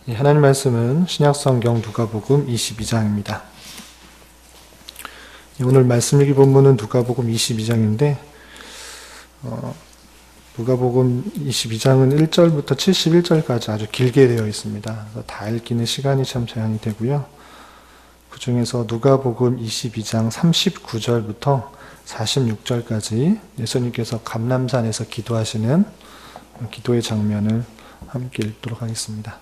하나님 말씀은 신약성경 누가복음 22장입니다. 오늘 말씀 읽기 본문은 누가복음 22장인데 누가복음 22장은 1절부터 71절까지 아주 길게 되어 있습니다. 다 읽기는 시간이 참 제한이 되고요. 그 중에서 누가복음 22장 39절부터 46절까지 예수님께서 감람산에서 기도하시는 기도의 장면을 함께 읽도록 하겠습니다.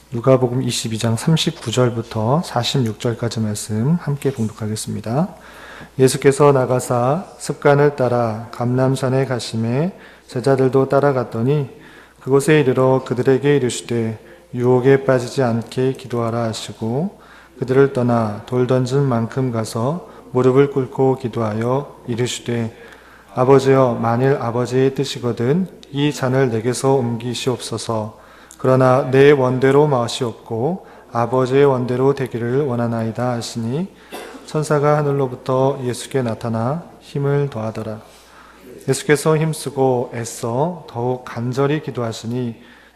누가복음 22장 39절부터 46절까지 말씀 함께 봉독하겠습니다. 예수께서 나가사 습관을 따라 감람산에 가심에 제자들도 따라갔더니 그곳에 이르러 그들에게 이르시되 유혹에 빠지지 않게 기도하라 하시고 그들을 떠나 돌 던진 만큼 가서 무릎을 꿇고 기도하여 이르시되 아버지여 만일 아버지의 뜻이거든 이 잔을 내게서 옮기시옵소서. 그러나 내 원대로 마시옵고 아버지의 원대로 되기를 원하나이다 하시니 천사가 하늘로부터 예수께 나타나 힘을 더하더라. 예수께서 힘쓰고 애써 더욱 간절히 기도하시니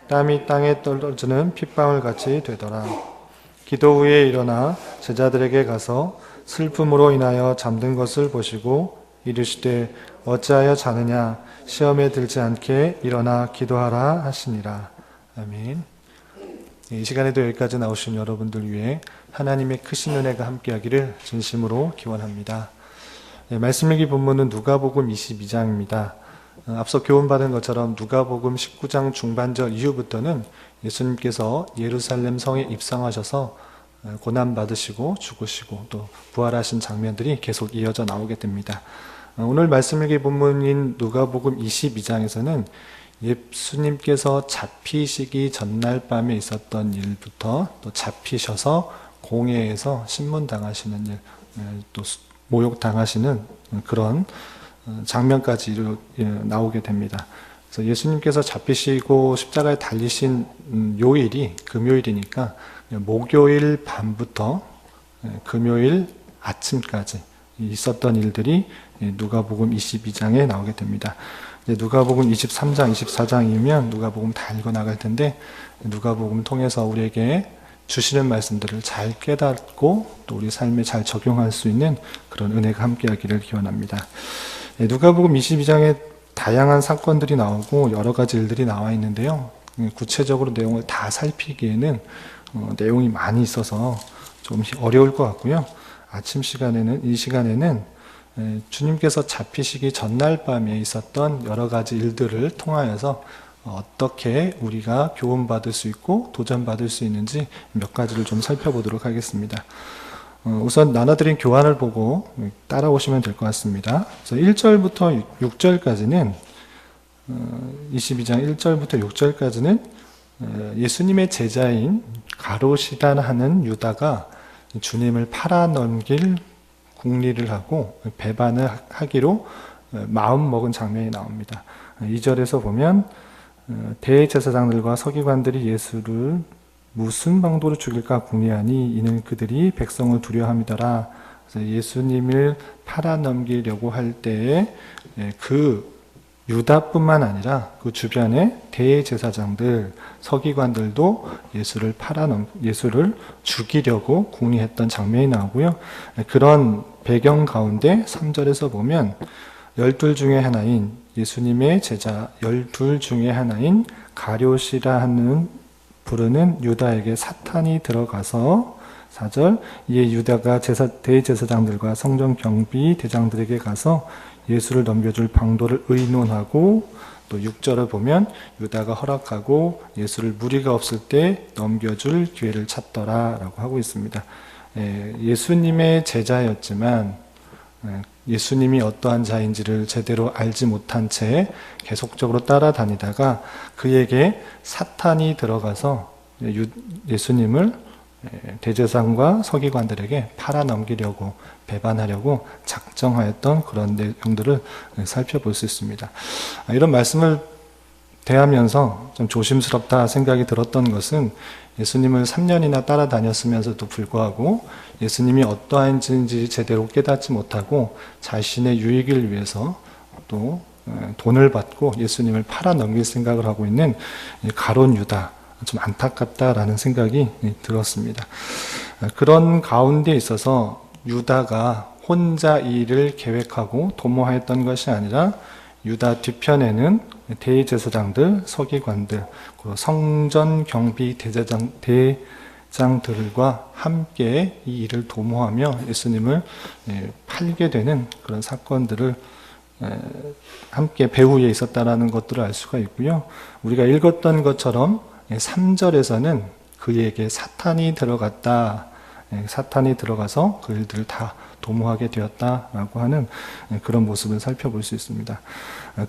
땀이 땅에 떨어지는 핏방울같이 되더라. 기도 후에 일어나 제자들에게 가서 슬픔으로 인하여 잠든 것을 보시고 이르시되 어찌하여 자느냐 시험에 들지 않게 일어나 기도하라 하시니라. 아멘. 이 시간에도 여기까지 나오신 여러분들 위해 하나님의 크신 은혜가 함께하기를 진심으로 기원합니다. 말씀 읽기 본문은 누가복음 22장입니다. 앞서 교훈받은 것처럼 누가복음 19장 중반절 이후부터는 예수님께서 예루살렘 성에 입성하셔서 고난받으시고 죽으시고 또 부활하신 장면들이 계속 이어져 나오게 됩니다. 오늘 말씀 읽기 본문인 누가복음 22장에서는 예수님께서 잡히시기 전날 밤에 있었던 일부터 또 잡히셔서 공회에서 신문당하시는 일, 또 모욕당하시는 그런 장면까지 나오게 됩니다. 그래서 예수님께서 잡히시고 십자가에 달리신 요일이 금요일이니까 목요일 밤부터 금요일 아침까지 있었던 일들이 누가복음 22장에 나오게 됩니다. 누가복음 23장, 24장이면 누가복음 다 읽어 나갈 텐데 누가복음 통해서 우리에게 주시는 말씀들을 잘 깨닫고 또 우리 삶에 잘 적용할 수 있는 그런 은혜가 함께하기를 기원합니다. 누가복음 22장에 다양한 사건들이 나오고 여러 가지 일들이 나와 있는데요. 구체적으로 내용을 다 살피기에는 내용이 많이 있어서 좀 어려울 것 같고요. 아침 시간에는 이 시간에는 주님께서 잡히시기 전날 밤에 있었던 여러 가지 일들을 통하여서 어떻게 우리가 교훈받을 수 있고 도전받을 수 있는지 몇 가지를 좀 살펴보도록 하겠습니다. 우선 나눠드린 교환을 보고 따라오시면 될 것 같습니다. 그래서 1절부터 6절까지는 22장 1절부터 6절까지는 예수님의 제자인 가롯이라 하는 유다가 주님을 팔아넘길 궁리를 하고 배반을 하기로 마음먹은 장면이 나옵니다. 2절에서 보면 대제사장들과 서기관들이 예수를 무슨 방도로 죽일까 궁리하니 이는 그들이 백성을 두려워함이더라. 그래서 예수님을 팔아넘기려고 할 때에 그 유다뿐만 아니라 그 주변의 대제사장들, 서기관들도 예수를 죽이려고 궁리했던 장면이 나오고요. 그런 배경 가운데 3절에서 보면 12 중에 하나인 예수님의 제자 12 중에 하나인 가룟이라 하는 부르는 유다에게 사탄이 들어가서 4절 이에 유다가 대제사장들과 성전 경비 대장들에게 가서 예수를 넘겨줄 방도를 의논하고 또 6절을 보면 유다가 허락하고 예수를 무리가 없을 때 넘겨줄 기회를 찾더라 라고 하고 있습니다. 예수님의 제자였지만 예수님이 어떠한 자인지를 제대로 알지 못한 채 계속적으로 따라다니다가 그에게 사탄이 들어가서 예수님을 대제사장과 서기관들에게 팔아넘기려고 배반하려고 작정하였던 그런 내용들을 살펴볼 수 있습니다. 이런 말씀을 대하면서 좀 조심스럽다 생각이 들었던 것은 예수님을 3년이나 따라다녔으면서도 불구하고 예수님이 어떠한지 제대로 깨닫지 못하고 자신의 유익을 위해서 또 돈을 받고 예수님을 팔아 넘길 생각을 하고 있는 가룟 유다, 좀 안타깝다라는 생각이 들었습니다. 그런 가운데 있어서 유다가 혼자 이 일을 계획하고 도모하였던 것이 아니라 유다 뒤편에는 대제사장들, 서기관들, 그리고 성전 경비 대장들과 함께 이 일을 도모하며 예수님을 팔게 되는 그런 사건들을 함께 배후에 있었다라는 것들을 알 수가 있고요. 우리가 읽었던 것처럼 3절에서는 그에게 사탄이 들어갔다. 사탄이 들어가서 그 일들을 다 도모하게 되었다라고 하는 그런 모습을 살펴볼 수 있습니다.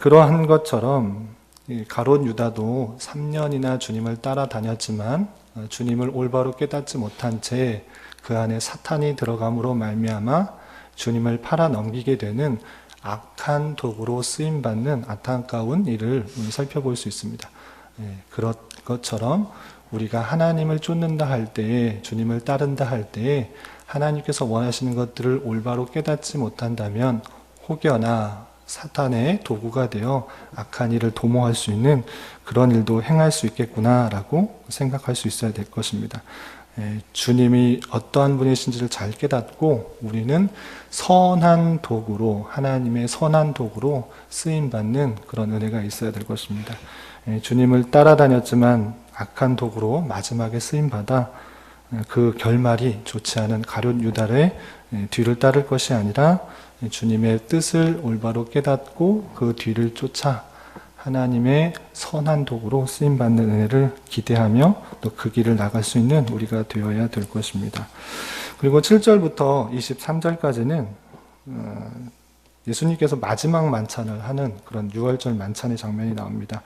그러한 것처럼 가룟 유다도 3년이나 주님을 따라다녔지만 주님을 올바로 깨닫지 못한 채 그 안에 사탄이 들어감으로 말미암아 주님을 팔아 넘기게 되는 악한 도구로 쓰임받는 안타까운 일을 살펴볼 수 있습니다. 그런 것처럼 우리가 하나님을 쫓는다 할 때에, 주님을 따른다 할 때에 하나님께서 원하시는 것들을 올바로 깨닫지 못한다면 혹여나 사탄의 도구가 되어 악한 일을 도모할 수 있는 그런 일도 행할 수 있겠구나라고 생각할 수 있어야 될 것입니다. 주님이 어떠한 분이신지를 잘 깨닫고 우리는 선한 도구로, 하나님의 선한 도구로 쓰임받는 그런 은혜가 있어야 될 것입니다. 주님을 따라다녔지만 악한 도구로 마지막에 쓰임받아 그 결말이 좋지 않은 가룟 유다의 뒤를 따를 것이 아니라 주님의 뜻을 올바로 깨닫고 그 뒤를 쫓아 하나님의 선한 도구로 쓰임받는 은혜를 기대하며 또 그 길을 나갈 수 있는 우리가 되어야 될 것입니다. 그리고 7절부터 23절까지는 예수님께서 마지막 만찬을 하는 그런 유월절 만찬의 장면이 나옵니다.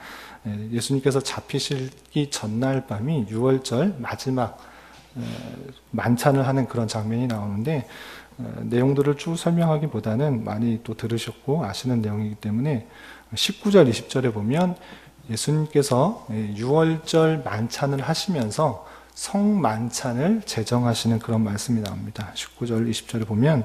예수님께서 잡히시기 전날 밤이 유월절 마지막 만찬을 하는 그런 장면이 나오는데 내용들을 쭉 설명하기보다는 많이 또 들으셨고 아시는 내용이기 때문에 19절, 20절에 보면 예수님께서 유월절 만찬을 하시면서 성만찬을 제정하시는 그런 말씀이 나옵니다. 19절, 20절에 보면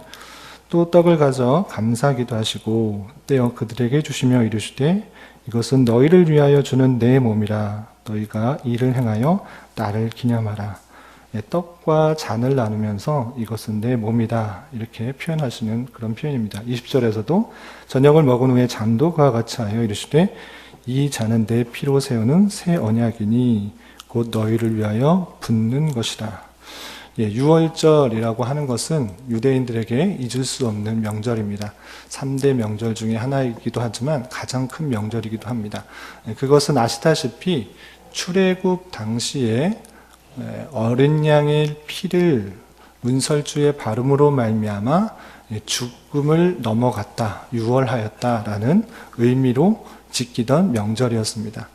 또 떡을 가져 감사기도 하시고 떼어 그들에게 주시며 이르시되 이것은 너희를 위하여 주는 내 몸이라 너희가 이를 행하여 나를 기념하라. 떡과 잔을 나누면서 이것은 내 몸이다 이렇게 표현하시는 그런 표현입니다. 20절에서도 저녁을 먹은 후에 잔도 그와 같이 하여 이르시되 이 잔은 내 피로 세우는 새 언약이니 곧 너희를 위하여 붓는 것이라. 유월절이라고 하는 것은 유대인들에게 잊을 수 없는 명절입니다. 3대 명절 중에 하나이기도 하지만 가장 큰 명절이기도 합니다. 그것은 아시다시피 출애굽 당시에 어린 양의 피를 문설주에 바름으로 말미암아 죽음을 넘어갔다, 유월하였다라는 의미로 지키던 명절이었습니다.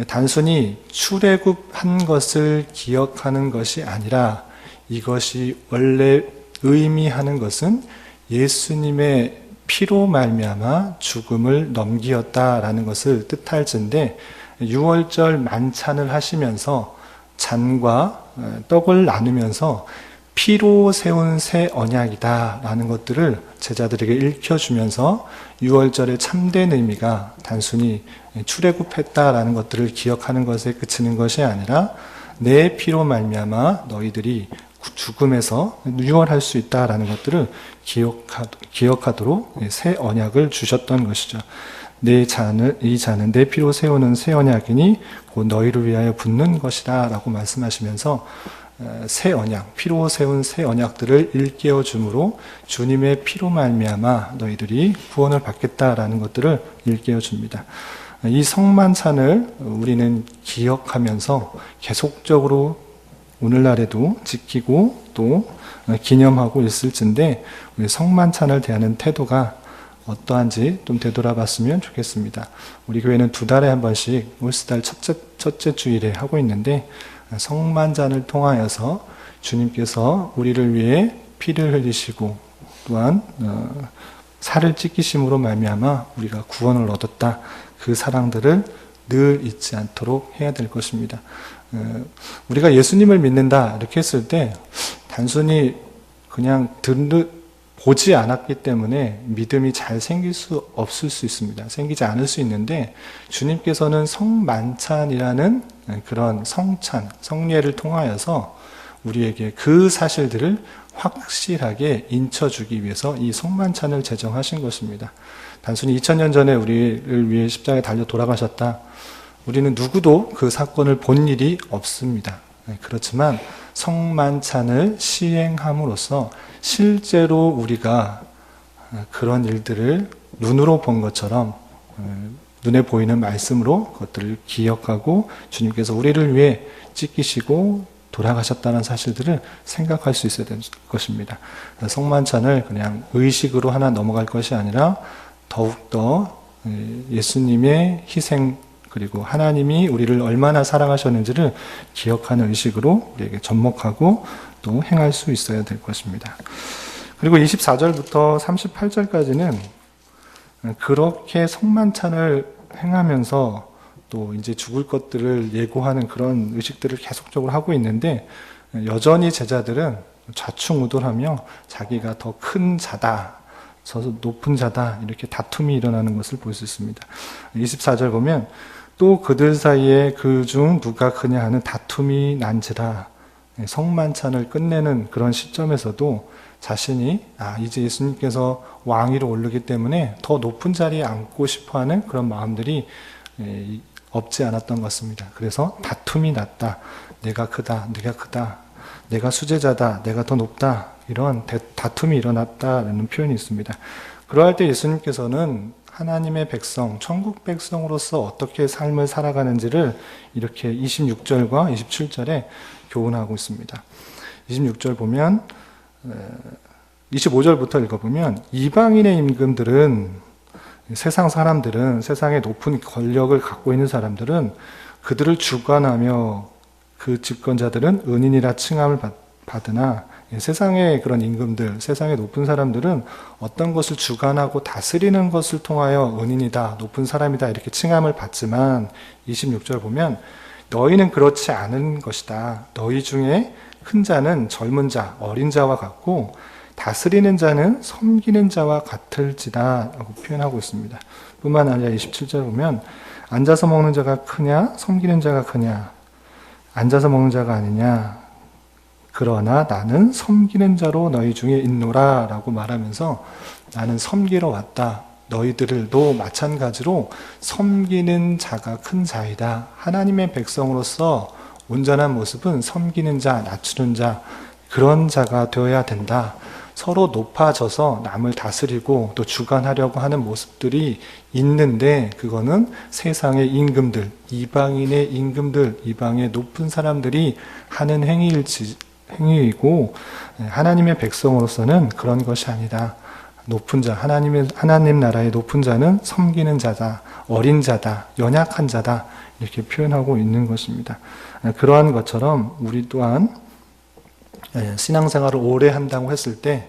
단순히 출애굽한 것을 기억하는 것이 아니라 이것이 원래 의미하는 것은 예수님의 피로 말미암아 죽음을 넘기었다라는 것을 뜻할진데 유월절 만찬을 하시면서 잔과 떡을 나누면서 피로 세운 새 언약이다라는 것들을 제자들에게 읽혀주면서 유월절의 참된 의미가 단순히 출애굽했다라는 것들을 기억하는 것에 그치는 것이 아니라 내 피로 말미암아 너희들이 죽음에서 유월할 수 있다라는 것들을 기억하도록 새 언약을 주셨던 것이죠. 이 잔은 내 피로 세우는 새 언약이니 곧 너희를 위하여 붓는 것이다 라고 말씀하시면서 새 언약, 피로 세운 새 언약들을 일깨워 주므로 주님의 피로 말미암아 너희들이 구원을 받겠다라는 것들을 일깨워 줍니다. 이 성만찬을 우리는 기억하면서 계속적으로 오늘날에도 지키고 또 기념하고 있을진데 우리 성만찬을 대하는 태도가 어떠한지 좀 되돌아봤으면 좋겠습니다. 우리 교회는 2달에 한 번씩 올스달 첫째 주일에 하고 있는데 성만찬을 통하여서 주님께서 우리를 위해 피를 흘리시고 또한 살을 찢기심으로 말미암아 우리가 구원을 얻었다. 그 사랑들을 늘 잊지 않도록 해야 될 것입니다. 우리가 예수님을 믿는다 이렇게 했을 때 단순히 그냥 보지 않았기 때문에 믿음이 잘 생길 수 없을 수 있습니다. 생기지 않을 수 있는데 주님께서는 성만찬이라는 그런 성찬, 성례를 통하여서 우리에게 그 사실들을 확실하게 인쳐주기 위해서 이 성만찬을 제정하신 것입니다. 단순히 2000년 전에 우리를 위해 십자가에 달려 돌아가셨다. 우리는 누구도 그 사건을 본 일이 없습니다. 그렇지만 성만찬을 시행함으로써 실제로 우리가 그런 일들을 눈으로 본 것처럼 눈에 보이는 말씀으로 그것들을 기억하고 주님께서 우리를 위해 찢기시고 돌아가셨다는 사실들을 생각할 수 있어야 될 것입니다. 성만찬을 그냥 의식으로 하나 넘어갈 것이 아니라 더욱더 예수님의 희생 그리고 하나님이 우리를 얼마나 사랑하셨는지를 기억하는 의식으로 우리에게 접목하고 또 행할 수 있어야 될 것입니다. 그리고 24절부터 38절까지는 그렇게 성만찬을 행하면서 또 이제 죽을 것들을 예고하는 그런 의식들을 계속적으로 하고 있는데 여전히 제자들은 좌충우돌하며 자기가 더 큰 자다, 저 높은 자다 이렇게 다툼이 일어나는 것을 볼 수 있습니다. 24절 보면 또 그들 사이에 그 중 누가 크냐 하는 다툼이 난지라 성만찬을 끝내는 그런 시점에서도 자신이 이제 예수님께서 왕위로 오르기 때문에 더 높은 자리에 앉고 싶어하는 그런 마음들이 없지 않았던 것 같습니다. 그래서 다툼이 났다. 내가 크다. 네가 크다. 내가 수제자다. 내가 더 높다. 이런 다툼이 일어났다라는 표현이 있습니다. 그러할 때 예수님께서는 하나님의 백성, 천국 백성으로서 어떻게 삶을 살아가는지를 이렇게 26절과 27절에 교훈하고 있습니다. 26절 보면 25절부터 읽어보면 이방인의 임금들은 세상 사람들은 세상에 높은 권력을 갖고 있는 사람들은 그들을 주관하며 그 집권자들은 은인이라 칭함을 받으나 세상의 그런 임금들, 세상의 높은 사람들은 어떤 것을 주관하고 다스리는 것을 통하여 은인이다, 높은 사람이다 이렇게 칭함을 받지만 26절 보면 너희는 그렇지 않은 것이다. 너희 중에 큰 자는 젊은 자, 어린 자와 같고 다스리는 자는 섬기는 자와 같을지다 라고 표현하고 있습니다. 뿐만 아니라 27절 보면 앉아서 먹는 자가 크냐 섬기는 자가 크냐 앉아서 먹는 자가 아니냐 그러나 나는 섬기는 자로 너희 중에 있노라 라고 말하면서 나는 섬기러 왔다. 너희들도 마찬가지로 섬기는 자가 큰 자이다. 하나님의 백성으로서 온전한 모습은 섬기는 자, 낮추는 자 그런 자가 되어야 된다. 서로 높아져서 남을 다스리고 또 주관하려고 하는 모습들이 있는데 그거는 세상의 임금들, 이방인의 임금들, 이방의 높은 사람들이 하는 행위이고 하나님의 백성으로서는 그런 것이 아니다. 높은 자, 하나님 나라의 높은 자는 섬기는 자다, 어린 자다, 연약한 자다 이렇게 표현하고 있는 것입니다. 그러한 것처럼 우리 또한 신앙생활을 오래 한다고 했을 때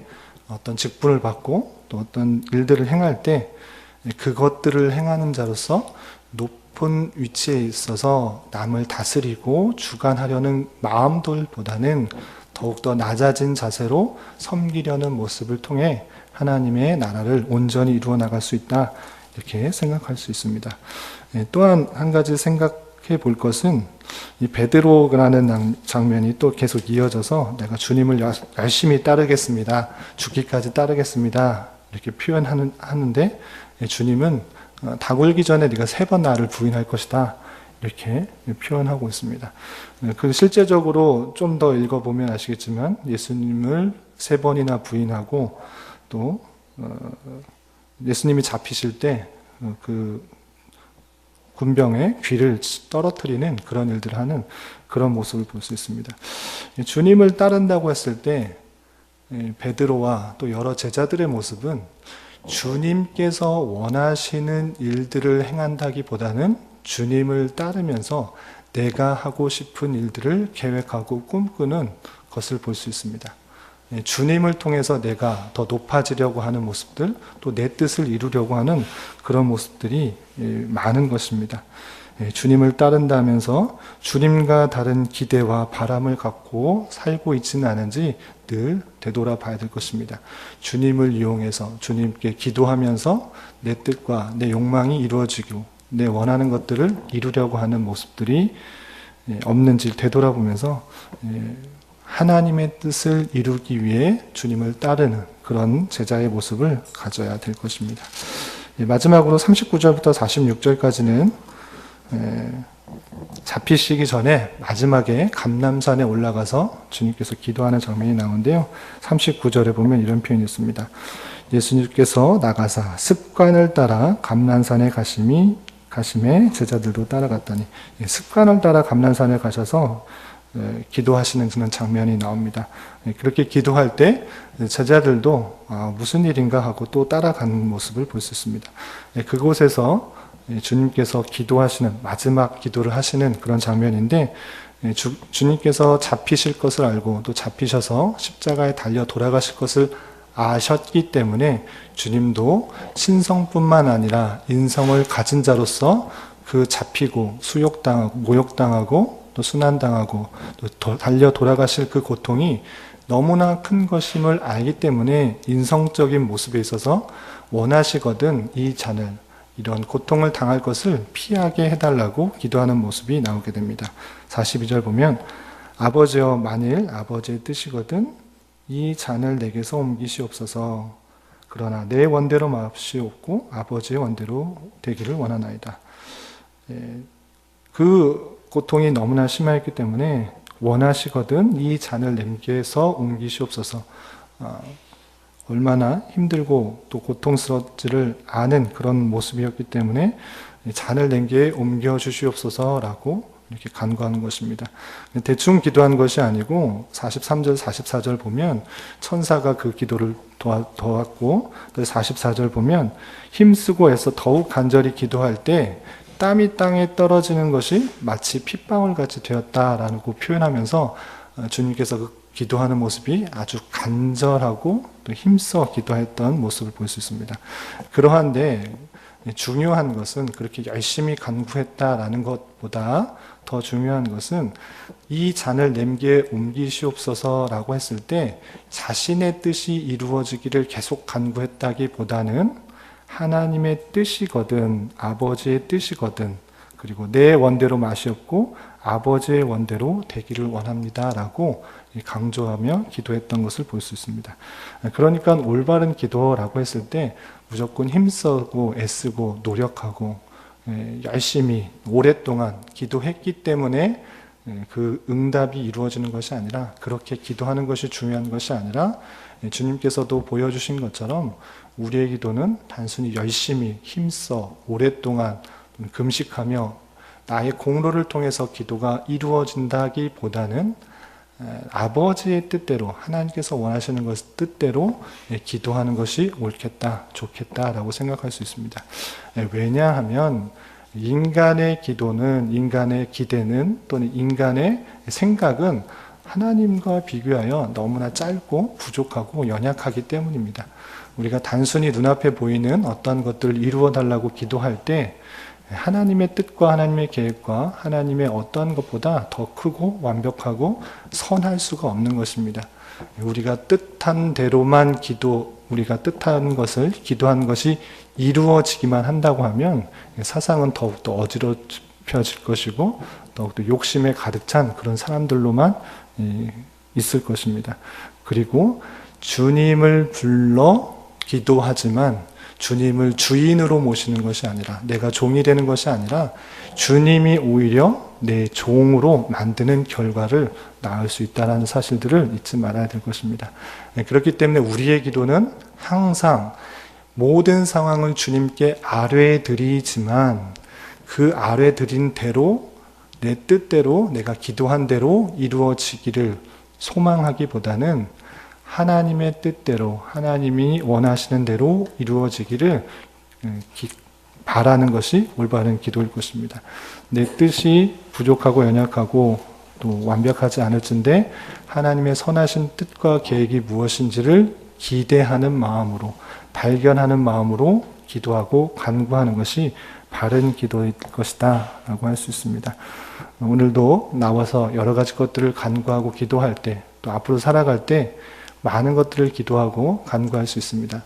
어떤 직분을 받고 또 어떤 일들을 행할 때 그것들을 행하는 자로서 높은 위치에 있어서 남을 다스리고 주관하려는 마음들보다는 더욱더 낮아진 자세로 섬기려는 모습을 통해 하나님의 나라를 온전히 이루어 나갈 수 있다 이렇게 생각할 수 있습니다. 또한 한 가지 생각해 볼 것은 이 베드로라는 장면이 또 계속 이어져서 내가 주님을 열심히 따르겠습니다. 죽기까지 따르겠습니다. 이렇게 표현하는데 주님은 닭 울기 전에 네가 3번 나를 부인할 것이다. 이렇게 표현하고 있습니다. 그 실제적으로 좀 더 읽어보면 아시겠지만 예수님을 3번이나 부인하고 또 예수님이 잡히실 때 그 군병의 귀를 떨어뜨리는 그런 일들을 하는 그런 모습을 볼 수 있습니다. 주님을 따른다고 했을 때 베드로와 또 여러 제자들의 모습은 주님께서 원하시는 일들을 행한다기보다는 주님을 따르면서 내가 하고 싶은 일들을 계획하고 꿈꾸는 것을 볼 수 있습니다. 주님을 통해서 내가 더 높아지려고 하는 모습들, 또 내 뜻을 이루려고 하는 그런 모습들이 많은 것입니다. 주님을 따른다면서 주님과 다른 기대와 바람을 갖고 살고 있지는 않은지 늘 되돌아봐야 될 것입니다. 주님을 이용해서 주님께 기도하면서 내 뜻과 내 욕망이 이루어지고 내 원하는 것들을 이루려고 하는 모습들이 없는지 되돌아보면서 하나님의 뜻을 이루기 위해 주님을 따르는 그런 제자의 모습을 가져야 될 것입니다. 마지막으로 39절부터 46절까지는 잡히시기 전에 마지막에 감람산에 올라가서 주님께서 기도하는 장면이 나오는데요. 39절에 보면 이런 표현이 있습니다. 예수님께서 나가사 습관을 따라 감람산에 가심에 제자들도 따라갔다니, 습관을 따라 감람산에 가셔서 기도하시는 그런 장면이 나옵니다. 그렇게 기도할 때 제자들도 무슨 일인가 하고 또 따라가는 모습을 볼 수 있습니다. 그곳에서 주님께서 기도하시는 마지막 기도를 하시는 그런 장면인데, 주님께서 잡히실 것을 알고 또 잡히셔서 십자가에 달려 돌아가실 것을 아셨기 때문에 주님도 신성뿐만 아니라 인성을 가진 자로서 그 잡히고 수욕당하고 모욕당하고 또 순환당하고 또 달려 돌아가실 그 고통이 너무나 큰 것임을 알기 때문에 인성적인 모습에 있어서 원하시거든 이 잔을, 이런 고통을 당할 것을 피하게 해달라고 기도하는 모습이 나오게 됩니다. 42절 보면 아버지여 만일 아버지의 뜻이거든 이 잔을 내게서 옮기시옵소서. 그러나 내 원대로 마옵시옵고 아버지의 원대로 되기를 원하나이다. 그 고통이 너무나 심하였기 때문에 원하시거든 이 잔을 내게서 옮기시옵소서. 얼마나 힘들고 또 고통스럽지를 아는 그런 모습이었기 때문에 잔을 내게 옮겨 주시옵소서라고 이렇게 간구하는 것입니다. 대충 기도한 것이 아니고 43절, 44절 보면 천사가 그 기도를 도왔고, 또 44절 보면 힘쓰고 애써 더욱 간절히 기도할 때 땀이 땅에 떨어지는 것이 마치 핏방울 같이 되었다라고 표현하면서 주님께서 그 기도하는 모습이 아주 간절하고 또 힘써 기도했던 모습을 볼 수 있습니다. 그러한데 중요한 것은 그렇게 열심히 간구했다라는 것보다 더 중요한 것은 이 잔을 냄게 옮기시옵소서라고 했을 때 자신의 뜻이 이루어지기를 계속 간구했다기보다는 하나님의 뜻이거든, 아버지의 뜻이거든, 그리고 내 원대로 마시옵고 아버지의 원대로 되기를 원합니다라고 강조하며 기도했던 것을 볼 수 있습니다. 그러니까 올바른 기도라고 했을 때 무조건 힘쓰고 애쓰고 노력하고 열심히 오랫동안 기도했기 때문에 그 응답이 이루어지는 것이 아니라, 그렇게 기도하는 것이 중요한 것이 아니라 주님께서도 보여주신 것처럼 우리의 기도는 단순히 열심히 힘써 오랫동안 금식하며 나의 공로를 통해서 기도가 이루어진다기보다는 아버지의 뜻대로, 하나님께서 원하시는 것 뜻대로 기도하는 것이 옳겠다, 좋겠다라고 생각할 수 있습니다. 왜냐하면 인간의 기도는, 인간의 기대는, 또는 인간의 생각은 하나님과 비교하여 너무나 짧고 부족하고 연약하기 때문입니다. 우리가 단순히 눈앞에 보이는 어떤 것들을 이루어 달라고 기도할 때 하나님의 뜻과 하나님의 계획과 하나님의 어떤 것보다 더 크고 완벽하고 선할 수가 없는 것입니다. 우리가 뜻한 대로만 우리가 뜻한 것을 기도한 것이 이루어지기만 한다고 하면 사상은 더욱더 어지럽혀질 것이고 더욱더 욕심에 가득 찬 그런 사람들로만 있을 것입니다. 그리고 주님을 불러 기도하지만 주님을 주인으로 모시는 것이 아니라, 내가 종이 되는 것이 아니라 주님이 오히려 내 종으로 만드는 결과를 낳을 수 있다는 사실들을 잊지 말아야 될 것입니다. 그렇기 때문에 우리의 기도는 항상 모든 상황을 주님께 아뢰드리지만 그 아뢰드린 대로, 내 뜻대로, 내가 기도한 대로 이루어지기를 소망하기보다는 하나님의 뜻대로, 하나님이 원하시는 대로 이루어지기를 바라는 것이 올바른 기도일 것입니다. 내 뜻이 부족하고 연약하고 또 완벽하지 않을진데 하나님의 선하신 뜻과 계획이 무엇인지를 기대하는 마음으로, 발견하는 마음으로 기도하고 간구하는 것이 바른 기도일 것이다 라고 할 수 있습니다. 오늘도 나와서 여러 가지 것들을 간구하고 기도할 때, 또 앞으로 살아갈 때 많은 것들을 기도하고 간구할 수 있습니다.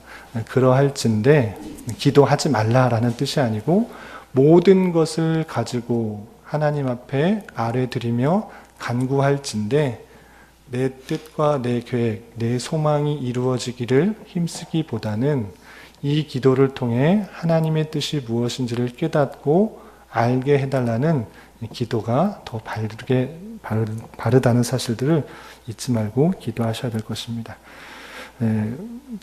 그러할진대 기도하지 말라라는 뜻이 아니고 모든 것을 가지고 하나님 앞에 아뢰드리며 간구할진대 내 뜻과 내 계획, 내 소망이 이루어지기를 힘쓰기보다는 이 기도를 통해 하나님의 뜻이 무엇인지를 깨닫고 알게 해달라는 기도가 더 바르다는 사실들을 잊지 말고 기도하셔야 될 것입니다.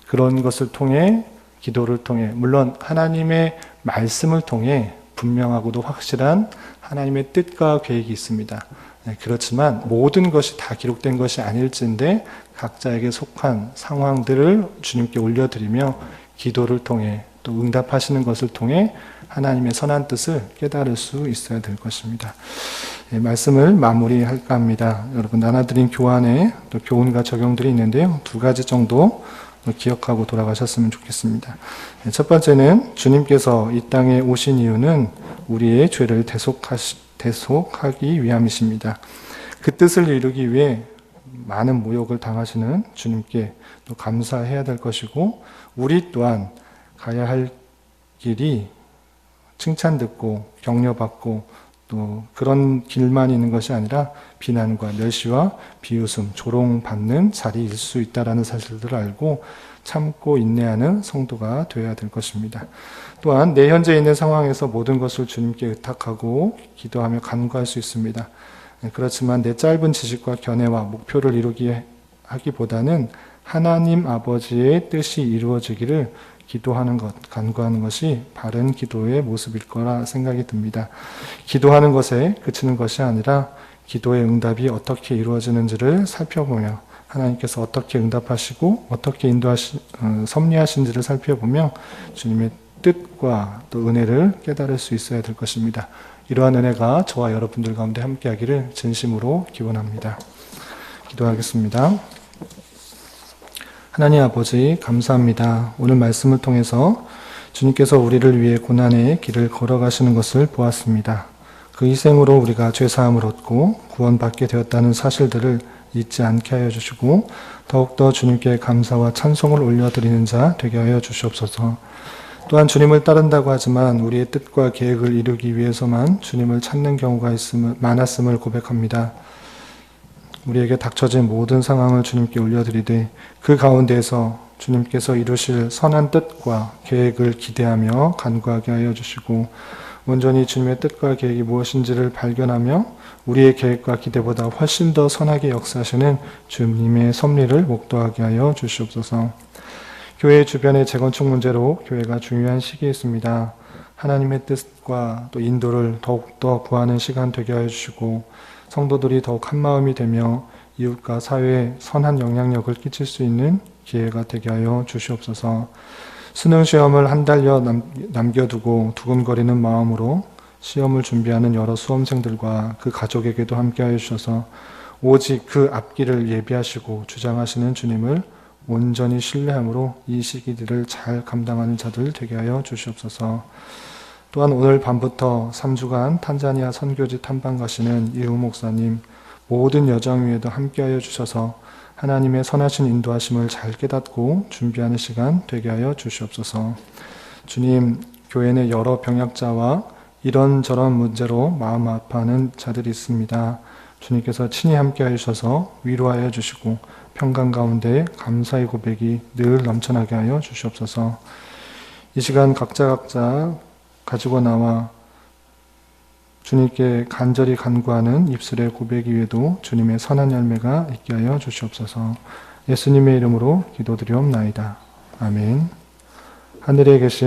그런 것을 통해, 기도를 통해, 물론 하나님의 말씀을 통해 분명하고도 확실한 하나님의 뜻과 계획이 있습니다. 그렇지만 모든 것이 다 기록된 것이 아닐진데 각자에게 속한 상황들을 주님께 올려드리며 기도를 통해 또 응답하시는 것을 통해 하나님의 선한 뜻을 깨달을 수 있어야 될 것입니다. 말씀을 마무리할까 합니다. 여러분 나눠드린 교환에 또 교훈과 적용들이 있는데요. 2가지 정도 기억하고 돌아가셨으면 좋겠습니다. 첫 번째는 주님께서 이 땅에 오신 이유는 우리의 죄를 대속하기 위함이십니다. 그 뜻을 이루기 위해 많은 모욕을 당하시는 주님께 또 감사해야 될 것이고 우리 또한 가야 할 길이 칭찬 듣고 격려받고 또 그런 길만 있는 것이 아니라 비난과 멸시와 비웃음, 조롱받는 자리일 수 있다는 사실들을 알고 참고 인내하는 성도가 되어야 될 것입니다. 또한 내 현재 있는 상황에서 모든 것을 주님께 의탁하고 기도하며 간구할 수 있습니다. 그렇지만 내 짧은 지식과 견해와 목표를 이루기 하기보다는 하나님 아버지의 뜻이 이루어지기를 기도하는 것, 간구하는 것이 바른 기도의 모습일 거라 생각이 듭니다. 기도하는 것에 그치는 것이 아니라 기도의 응답이 어떻게 이루어지는지를 살펴보며 하나님께서 어떻게 응답하시고 어떻게 섭리하신지를 살펴보며 주님의 뜻과 또 은혜를 깨달을 수 있어야 될 것입니다. 이러한 은혜가 저와 여러분들 가운데 함께하기를 진심으로 기원합니다. 기도하겠습니다. 하나님 아버지 감사합니다. 오늘 말씀을 통해서 주님께서 우리를 위해 고난의 길을 걸어가시는 것을 보았습니다. 그 희생으로 우리가 죄사함을 얻고 구원받게 되었다는 사실들을 잊지 않게 하여 주시고 더욱더 주님께 감사와 찬송을 올려드리는 자 되게 하여 주시옵소서. 또한 주님을 따른다고 하지만 우리의 뜻과 계획을 이루기 위해서만 주님을 찾는 경우가 많았음을 고백합니다. 우리에게 닥쳐진 모든 상황을 주님께 올려드리되 그 가운데에서 주님께서 이루실 선한 뜻과 계획을 기대하며 간구하게 하여 주시고 온전히 주님의 뜻과 계획이 무엇인지를 발견하며 우리의 계획과 기대보다 훨씬 더 선하게 역사하시는 주님의 섭리를 목도하게 하여 주시옵소서. 교회 주변의 재건축 문제로 교회가 중요한 시기에 있습니다. 하나님의 뜻과 또 인도를 더욱더 구하는 시간 되게 하여 주시고 성도들이 더욱 한마음이 되며 이웃과 사회에 선한 영향력을 끼칠 수 있는 기회가 되게 하여 주시옵소서. 수능시험을 한 달여 남겨두고 두근거리는 마음으로 시험을 준비하는 여러 수험생들과 그 가족에게도 함께하여 주셔서 오직 그 앞길을 예비하시고 주장하시는 주님을 온전히 신뢰함으로 이 시기들을 잘 감당하는 자들 되게 하여 주시옵소서. 또한 오늘 밤부터 3주간 탄자니아 선교지 탐방 가시는 이우 목사님 모든 여정 위에도 함께하여 주셔서 하나님의 선하신 인도하심을 잘 깨닫고 준비하는 시간 되게 하여 주시옵소서. 주님, 교회 내 여러 병약자와 이런저런 문제로 마음 아파하는 자들이 있습니다. 주님께서 친히 함께하여 주셔서 위로하여 주시고 평강 가운데 감사의 고백이 늘 넘쳐나게 하여 주시옵소서. 이 시간 각자 가지고 나와 주님께 간절히 간구하는 입술의 고백 위에도 주님의 선한 열매가 있게 하여 주시옵소서. 예수님의 이름으로 기도드리옵나이다. 아멘. 하늘에 계신